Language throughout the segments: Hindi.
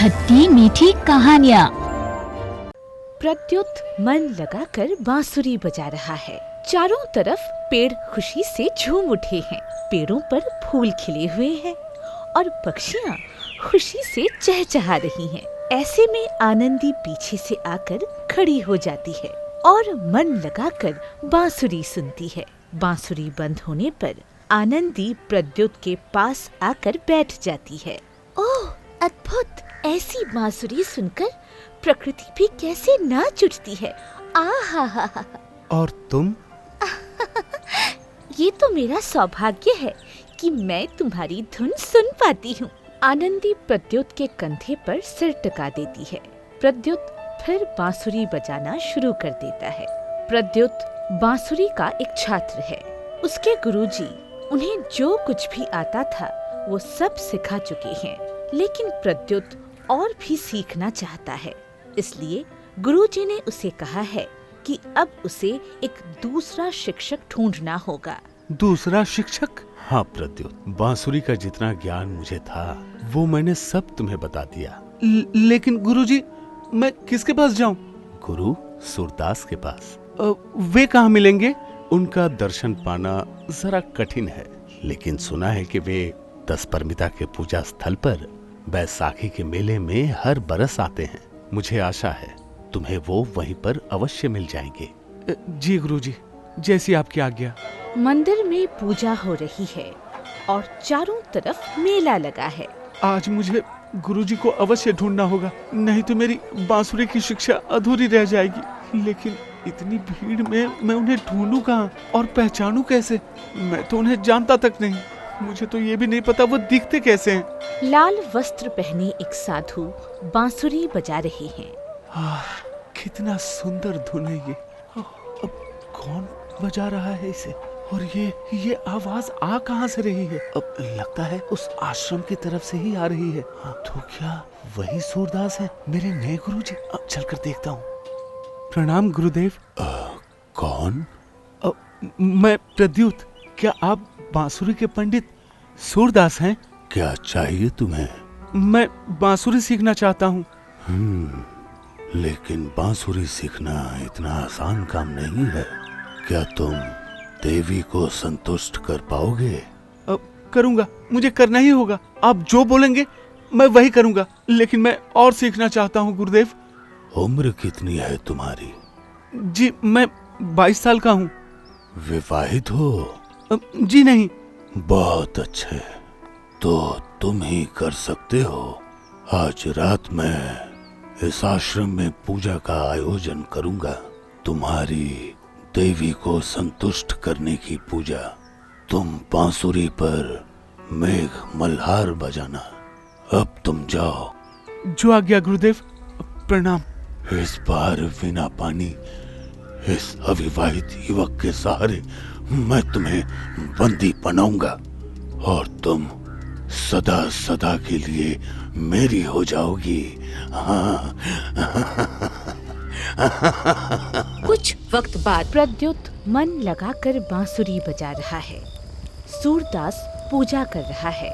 खट्टी मीठी कहानियाँ। प्रद्युत मन लगाकर बांसुरी बजा रहा है। चारों तरफ पेड़ खुशी से झूम उठे हैं। पेड़ों पर फूल खिले हुए हैं और पक्षियाँ खुशी से चहचहा रही हैं। ऐसे में आनंदी पीछे से आकर खड़ी हो जाती है और मन लगाकर बांसुरी सुनती है। बांसुरी बंद होने पर आनंदी प्रद्युत के पास आकर बैठ जाती है। ओह अद्भुत! ऐसी बांसुरी सुनकर प्रकृति भी कैसे नाच उठती है। आहा! और तुम? ये तो मेरा सौभाग्य है कि मैं तुम्हारी धुन सुन पाती हूँ। आनंदी प्रद्युत के कंधे पर सिर टिका देती है। प्रद्युत फिर बांसुरी बजाना शुरू कर देता है। प्रद्युत बांसुरी का एक छात्र है। उसके गुरुजी उन्हें जो कुछ भी आता था वो सब सिखा चुके हैं, लेकिन प्रद्युत और भी सीखना चाहता है। इसलिए गुरुजी ने उसे कहा है कि अब उसे एक दूसरा शिक्षक ढूंढना होगा। दूसरा शिक्षक? हाँ प्रद्युत, बांसुरी का जितना ज्ञान मुझे था वो मैंने सब तुम्हें बता दिया। लेकिन गुरुजी, मैं किसके पास जाऊं? गुरु सूरदास के पास। वे कहाँ मिलेंगे? उनका दर्शन पाना जरा कठिन है, लेकिन सुना है कि वे दशपरमिता के पूजा स्थल पर बैसाखी के मेले में हर बरस आते हैं। मुझे आशा है तुम्हें वो वहीं पर अवश्य मिल जाएंगे। जी गुरुजी, जैसी आपकी आज्ञा। मंदिर में पूजा हो रही है और चारों तरफ मेला लगा है। आज मुझे गुरुजी को अवश्य ढूंढना होगा, नहीं तो मेरी बांसुरी की शिक्षा अधूरी रह जाएगी। लेकिन इतनी भीड़ में मैं उन्हें ढूंढूं कहाँ और पहचानूं कैसे? मैं तो उन्हें जानता तक नहीं। मुझे तो ये भी नहीं पता वो दिखते कैसे हैं। लाल वस्त्र पहने एक साधु बांसुरी बजा रहे हैं। कितना सुंदर धुन है ये। अब कौन बजा रहा है इसे? और ये आवाज आ कहाँ से रही है? अब लगता है उस आश्रम की तरफ से ही आ रही है। तो क्या वही सूरदास है, मेरे नए गुरुजी? अब चलकर देखता हूँ। प्रणाम गुरुदेव। कौन? मैं प्रद्युत। क्या आप बांसुरी के पंडित सूरदास हैं? क्या चाहिए तुम्हें? मैं बांसुरी सीखना चाहता हूँ। लेकिन बांसुरी सीखना इतना आसान काम नहीं है। क्या तुम देवी को संतुष्ट कर पाओगे? करूँगा, मुझे करना ही होगा। आप जो बोलेंगे मैं वही करूँगा, लेकिन मैं और सीखना चाहता हूँ गुरुदेव। उम्र कितनी है तुम्हारी? जी मैं 22 साल का हूँ। विवाहित हो? जी नहीं। बहुत अच्छे, तो तुम ही कर सकते हो। आज रात मैं इस आश्रम में पूजा का आयोजन करूंगा। तुम्हारी देवी को संतुष्ट करने की पूजा। तुम बांसुरी पर मेघ मल्हार बजाना। अब तुम जाओ। जो आज्ञा गुरुदेव। प्रणाम। इस बार बिना पानी इस अविवाहित युवक के सहारे मैं तुम्हें बंदी बनाऊंगा और तुम सदा सदा के लिए मेरी हो जाओगी। हाँ। कुछ वक्त बाद प्रद्युत मन लगाकर बांसुरी बजा रहा है। सूरदास पूजा कर रहा है।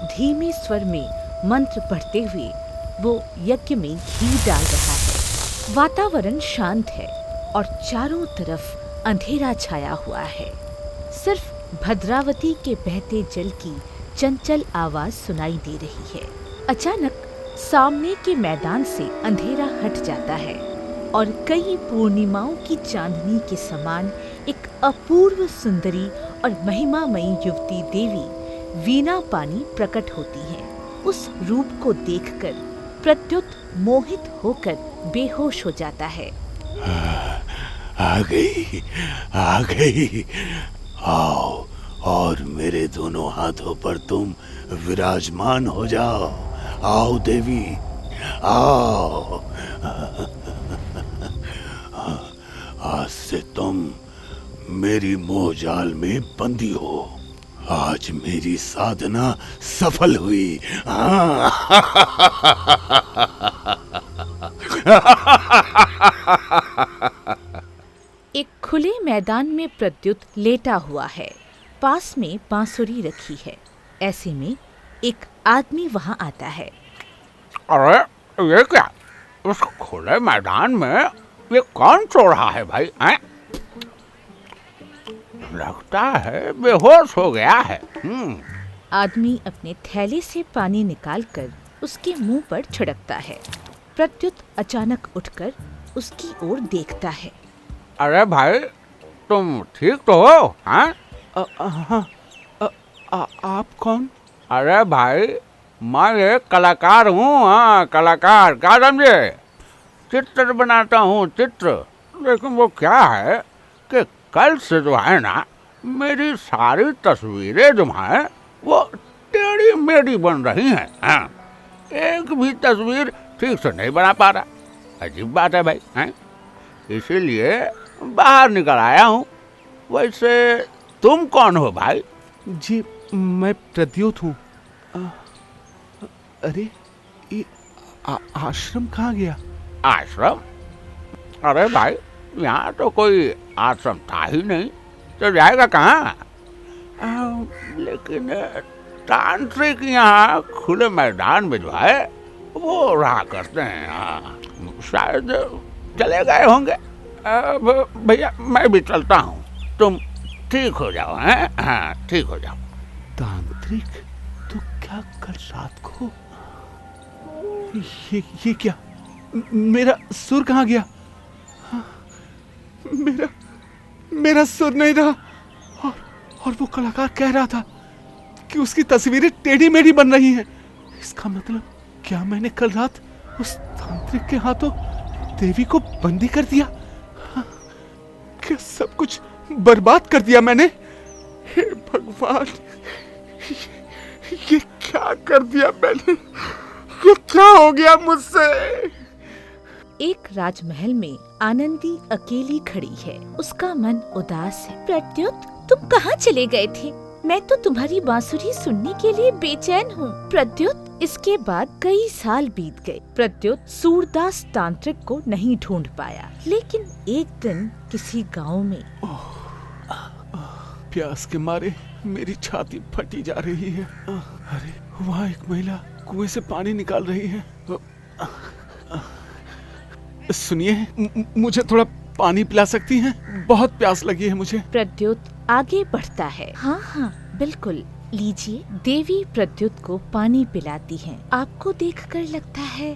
धीमे स्वर में मंत्र पढ़ते हुए वो यज्ञ में घी डाल रहा है। वातावरण शांत है और चारों तरफ अंधेरा छाया हुआ है। सिर्फ भद्रावती के बहते जल की चंचल आवाज सुनाई दे रही है। अचानक सामने के मैदान से अंधेरा हट जाता है और कई पूर्णिमाओं की चांदनी के समान एक अपूर्व सुंदरी और महिमामयी युवती देवी वीणा पानी प्रकट होती है। उस रूप को देखकर प्रद्युत मोहित होकर बेहोश हो जाता है। आ गई। आओ और मेरे दोनों हाथों पर तुम विराजमान हो जाओ। आओ देवी, आओ। आज से तुम मेरी मोह जाल में बंदी हो। आज मेरी साधना सफल हुई। एक खुले मैदान में प्रद्युत लेटा हुआ है। पास में बांसुरी रखी है। ऐसे में एक आदमी वहां आता है। अरे ये क्या, उस खुले मैदान में ये कौन सो रहा है भाई? हैं? लगता है बेहोश हो गया है। आदमी अपने थैले से पानी निकालकर उसके मुंह पर छिड़कता है। प्रत्युत अचानक उठकर उसकी ओर देखता है। अरे भाई, तुम ठीक तो हो? हाँ? हाँ, आप कौन? अरे भाई, मैं एक कलाकार हूँ। हाँ, कलाकार, क्या समझे? चित्र बनाता हूँ, चित्र। लेकिन वो क्या है कि कल से जो है ना, मेरी सारी तस्वीरें जो हैं वो टेढ़ी मेढ़ी बन रही हैं। हाँ, एक भी तस्वीर ठीक से नहीं बना पा रहा। अजीब बात है भाई। हैं? इसीलिए बाहर निकल आया हूँ। वैसे तुम कौन हो भाई? जी, मैं प्रद्योत हूँ। अरे, ये आश्रम कहाँ गया? आश्रम? अरे भाई, यहाँ तो कोई आश्रम था ही नहीं, तो जाएगा कहाँ? लेकिन तांत्रिक यहाँ खुले मैदान में जो है वो रहा करते हैं। हाँ, शायद चले गए होंगे। अब भैया, मैं भी चलता हूँ, तुम ठीक हो जाओ। हैं? हाँ, ठीक हो जाओ। तांत्रिक? तो क्या कल रात को ये क्या? मेरा सुर कहाँ गया? हाँ, मेरा सुर नहीं रहा। और वो कलाकार कह रहा था कि उसकी तस्वीरें टेढ़ी मेढ़ी बन रही हैं। इसका मतलब क्या मैंने कल रात उस तांत्रिक के हाथों देवी को बंदी कर दिया? हाँ, क्या सब कुछ बर्बाद कर दिया मैंने? हे भगवान, ये क्या कर दिया मैंने? ये क्या हो गया मुझसे? एक राजमहल में आनंदी अकेली खड़ी है। उसका मन उदास है। प्रत्युत, तुम कहाँ चले गए थे? मैं तो तुम्हारी बांसुरी सुनने के लिए बेचैन हूँ। प्रत्युत, इसके बाद कई साल बीत गए। प्रत्युत सूरदास तांत्रिक को नहीं ढूंढ पाया, लेकिन एक दिन किसी गांव में प्यास के मारे मेरी छाती फटी जा रही है। अरे, वहाँ एक महिला कुएं से पानी निकाल रही है। सुनिए, मुझे थोड़ा पानी पिला सकती हैं? बहुत प्यास लगी है मुझे। प्रद्युत आगे बढ़ता है। हाँ हाँ, बिल्कुल, लीजिए। देवी प्रद्युत को पानी पिलाती हैं। आपको देखकर लगता है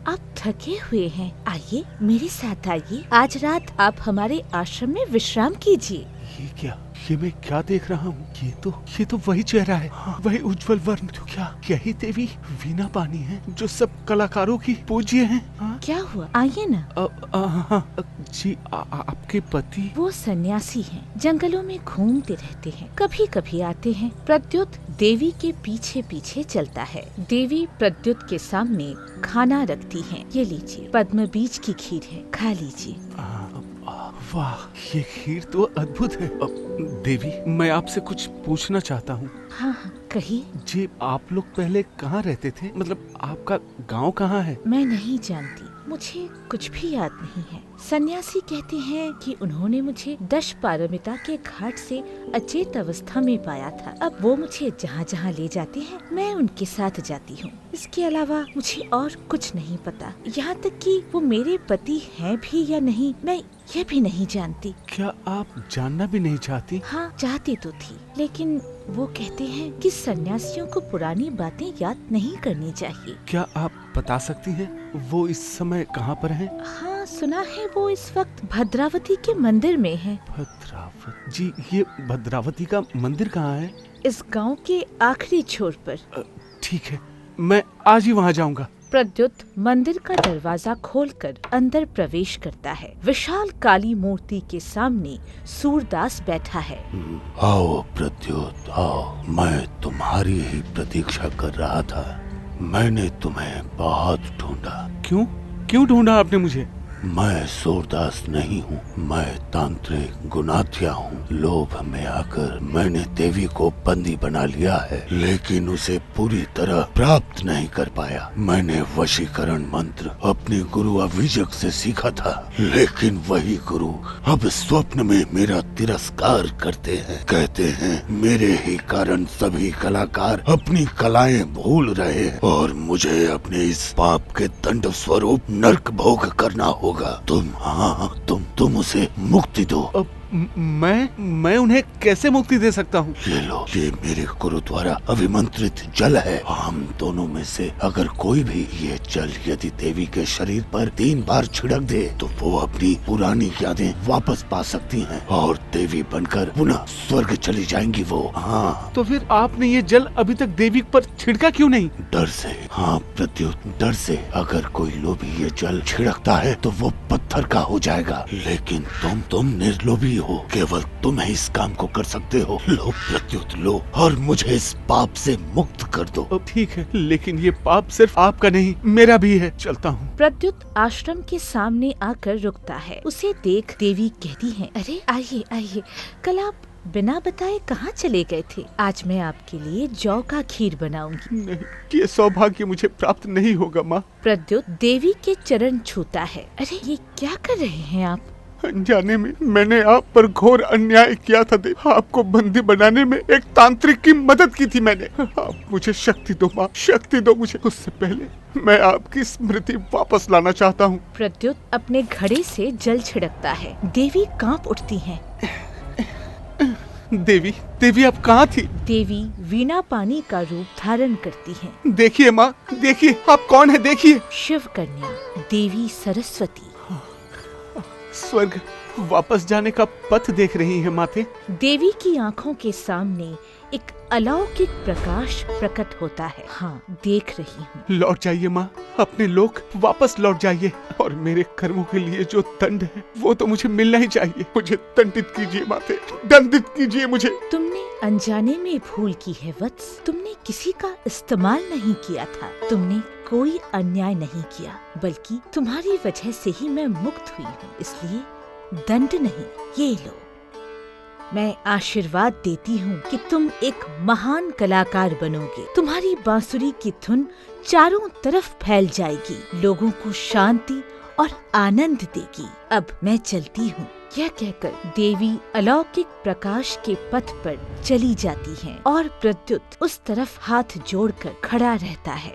आप थके हुए हैं। आइए, मेरे साथ आइए। आज रात आप हमारे आश्रम में विश्राम कीजिए। ये क्या? ये मैं क्या देख रहा हूँ? ये तो वही चेहरा है। हाँ, वही उज्जवल वर्ण। तो क्या यही देवी वीणा पानी है जो सब कलाकारों की पूज्य हैं? हाँ? क्या हुआ? आइए ना। जी, आपके पति? वो सन्यासी हैं, जंगलों में घूमते रहते हैं, कभी कभी आते हैं। प्रद्युत देवी के पीछे पीछे चलता है। देवी प्रद्युत के सामने खाना रखती हैं। ये लीजिए, पद्म बीज की खीर है, खा लीजिए। वाह, ये खीर तो अद्भुत है। देवी, मैं आपसे कुछ पूछना चाहता हूँ। हाँ हाँ, कहिए। जी, आप लोग पहले कहाँ रहते थे? मतलब आपका गांव कहाँ है? मैं नहीं जानती, मुझे कुछ भी याद नहीं है। सन्यासी कहते हैं कि उन्होंने मुझे दश पारमिता के घाट से अचेत अवस्था में पाया था। अब वो मुझे जहाँ जहाँ ले जाते हैं, मैं उनके साथ जाती हूँ। इसके अलावा मुझे और कुछ नहीं पता। यहाँ तक कि वो मेरे पति हैं भी या नहीं, मैं ये भी नहीं जानती। क्या आप जानना भी नहीं चाहती? हाँ, चाहती तो थी, लेकिन वो कहते हैं कि सन्यासियों को पुरानी बातें याद नहीं करनी चाहिए। क्या आप बता सकती हैं वो इस समय कहाँ पर हैं? हाँ, सुना है वो इस वक्त भद्रावती के मंदिर में है। भद्रावती? जी, ये भद्रावती का मंदिर कहाँ है? इस गांव के आखिरी छोर पर। ठीक है, मैं आज ही वहाँ जाऊँगा। प्रद्युत मंदिर का दरवाजा खोलकर अंदर प्रवेश करता है। विशाल काली मूर्ति के सामने सूरदास बैठा है। आओ प्रद्युत, आओ। मैं तुम्हारी ही प्रतीक्षा कर रहा था। मैंने तुम्हें बहुत ढूंढा। क्यों ढूंढा आपने मुझे? मैं सूरदास नहीं हूँ, मैं तांत्रिक गुनाथिया हूँ। लोभ में आकर मैंने देवी को बंदी बना लिया है, लेकिन उसे पूरी तरह प्राप्त नहीं कर पाया। मैंने वशीकरण मंत्र अपने गुरु अभिजक से सीखा था, लेकिन वही गुरु अब स्वप्न में मेरा तिरस्कार करते हैं। कहते हैं मेरे ही कारण सभी कलाकार अपनी कलाएं भूल रहे हैं और मुझे अपने इस पाप के दंड स्वरूप नरक भोग करना होगा। तुम उसे मुक्ति दो। अब मैं उन्हें कैसे मुक्ति दे सकता हूँ? ये लो, ये मेरे गुरु द्वारा अभिमंत्रित जल है। हम दोनों में से अगर कोई भी ये जल यदि देवी के शरीर पर 3 बार छिड़क दे तो वो अपनी पुरानी यादें वापस पा सकती हैं और देवी बनकर पुनः स्वर्ग चली जाएंगी वो। हाँ। तो फिर आपने ये जल अभी तक देवी पर छिड़का क्यों नहीं? डर से। हाँ प्रत्युत, डर से। अगर कोई लोभी ये जल छिड़कता है तो वो पत्थर का हो जाएगा, लेकिन तुम निर्लोभी हो, केवल तुम ही इस काम को कर सकते हो। लो प्रत्युत, लो और मुझे इस पाप से मुक्त कर दो। अब ठीक है, लेकिन ये पाप सिर्फ आपका नहीं मेरा भी है। चलता हूँ। प्रद्युत आश्रम के सामने आकर रुकता है। उसे देख देवी कहती है, अरे आइए आइए, कल आप बिना बताए कहाँ चले गए थे? आज मैं आपके लिए जौ का खीर बनाऊंगी। नहीं, ये सौभाग्य मुझे प्राप्त नहीं होगा माँ। प्रद्युत देवी के चरण छूता है। अरे ये क्या कर रहे हैं आप? अनजाने में मैंने आप पर घोर अन्याय किया था देवी। आपको बंदी बनाने में एक तांत्रिक की मदद की थी मैंने। आप मुझे शक्ति दो माँ, शक्ति दो मुझे। उससे पहले मैं आपकी स्मृति वापस लाना चाहता हूँ। प्रद्युत अपने घड़े से जल छिड़कता है। देवी कांप उठती हैं। देवी आप कहाँ थी? देवी वीणा पानी का रूप धारण करती हैं। देखिए माँ, देखिए आप कौन है, देखिए। शिव कन्या देवी सरस्वती स्वर्ग वापस जाने का पथ देख रही है माते। देवी की आंखों के सामने एक अलौकिक प्रकाश प्रकट होता है। हाँ, देख रही हूँ। लौट जाइए माँ, अपने लोक वापस लौट जाइए और मेरे कर्मों के लिए जो दंड है वो तो मुझे मिलना ही चाहिए। मुझे दंडित कीजिए माते, दंडित कीजिए मुझे। तुमने अनजाने में भूल की है वत्स। तुमने किसी का इस्तेमाल नहीं किया था। तुमने कोई अन्याय नहीं किया, बल्कि तुम्हारी वजह से ही मैं मुक्त हुई हूँ। इसलिए दंड नहीं, ये लो। मैं आशीर्वाद देती हूँ कि तुम एक महान कलाकार बनोगे। तुम्हारी बांसुरी की धुन चारों तरफ फैल जाएगी, लोगों को शांति और आनंद देगी। अब मैं चलती हूँ। यह कहकर देवी अलौकिक प्रकाश के पथ पर चली जाती हैं और प्रद्युत उस तरफ हाथ जोड़कर खड़ा रहता है।